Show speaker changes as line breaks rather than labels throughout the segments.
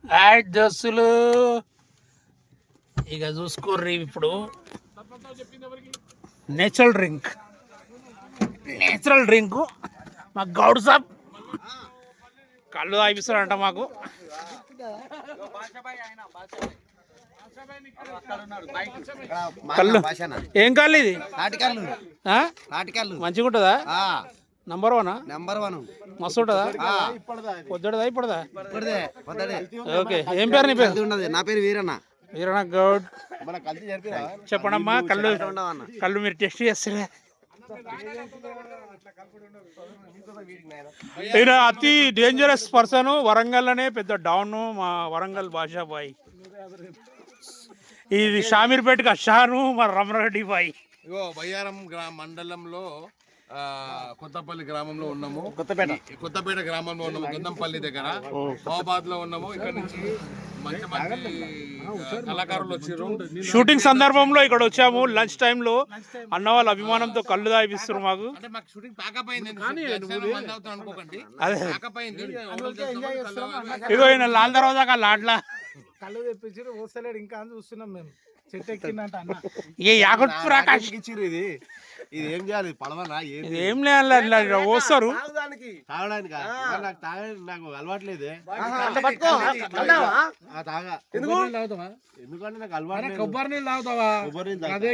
దోస్తులు ఇక చూసుకోర్రి ఇప్పుడు నేచురల్ డ్రింక్ మాకు గౌడ్ సాబ్ కళ్ళు తాగిస్తారంట మాకు. కళ్ళు ఏం కళ్ళు ఇది? మంచిగా ఉంటుందా? నంబర్ 1 మస్తు ఉంటుందా? పొద్దుడదా ఇప్పుడుదా? ఓకే. ఏం పేరు నీ పేరు?
నా పేరు వీరన్న.
వీరన్న గౌడ్. చెప్పండమ్మా. కళ్ళు మీరు టెస్ట్ చేస్తారా? ఈయన అతి డేంజరస్ పర్సన్. వరంగల్ అనే పెద్ద డౌన్. మా వరంగల్ భాషా బాయ్. ఇది షామీర్పేటకి షాను మా రమణరెడ్డి బాయ్.
ఇగో బయ్యారం మండలంలో కొత్తపల్లి గ్రామంలో ఉన్నాము. కొత్తపేట గ్రామంలో ఉన్నాము. గంధంపల్లి దగ్గర మహాబాద్ లో ఉన్నాము. ఇక్కడ నుంచి మంచి మంచి కళాకారులు వచ్చారు.
షూటింగ్ సందర్భంలో ఇక్కడ వచ్చాము. లంచ్ టైమ్ లో అన్న వాళ్ళ అభిమానంతో కళ్ళు తాగిపిస్తారు మాకు. ఇగో ఈయన లాల్ దర్వాజా లాడ్లా
కళ్ళు తెప్పించారు. వస్తలేడు ఇంకా అని చూస్తున్నాం మేము. చెట్టు ఎక్కిందంట అన్న.
ఇది ఏం చేయాలి? పడవనా?
ఏం లేదు వస్తారు
తాగడానికి. నాకు అలవాట్లేదే. ఎందుకంటే నాకు అలవాటు.
కొబ్బరి నీళ్ళు తాగుతావా? అదే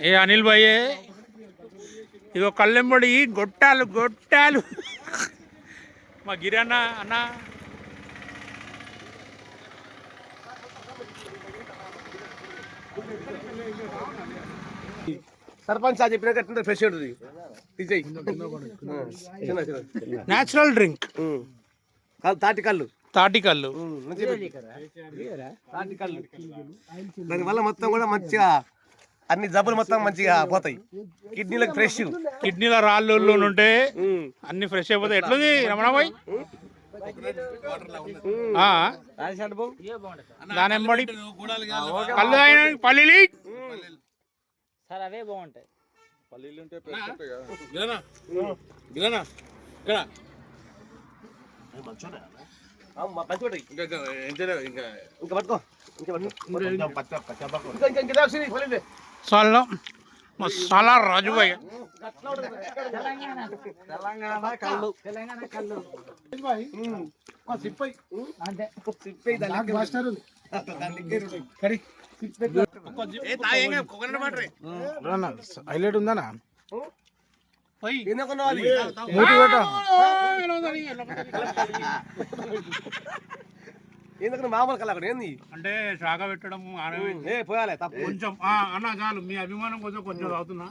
ఏ అనిల్ భయ్యే ఇదో కళ్ళెంబడి గొట్టాలు మా గిరి అన్న
సర్పంచ్ చెప్పినట్టు ఫ్రెష్ ఉంటుంది.
నేచురల్ డ్రింక్ తాటికల్లు
దానివల్ల మొత్తం కూడా మంచిగా అన్ని జబ్బులు మొత్తం మంచిగా పోతాయి. కిడ్నీలకు ఫ్రెష్.
కిడ్నీల రాళ్ళు ఉంటే అన్ని ఫ్రెష్ అయిపోతాయి. ఎట్లుంది రమణాబాయ్? దానెంబడి కళ్ళు తాగిన పల్లీలు
సార్ అవే బాగుంటాయి.
పల్లీలు ఉంటే
మసాలా రాజుబాయ్.
హైలైట్ ఉందనా?
ఎందుకంటే మామూలు కళ ఏంది
అంటే శాఖ పెట్టడం
పోయాలి
కొంచెం అన్న చాలు. మీ అభిమానం కోసం కొంచెం తాగుతున్నా.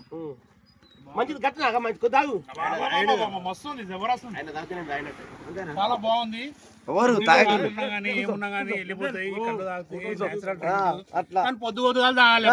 మంచిది గట్టినా మంచి తాగు.
మస్తు ఉంది, జబర్దస్త్. చాలా బాగుంది. ఏమున్నా గానీ వెళ్ళిపోతాయి. కళ్ళు తాగుతాయి. పొద్దు తాగాలి.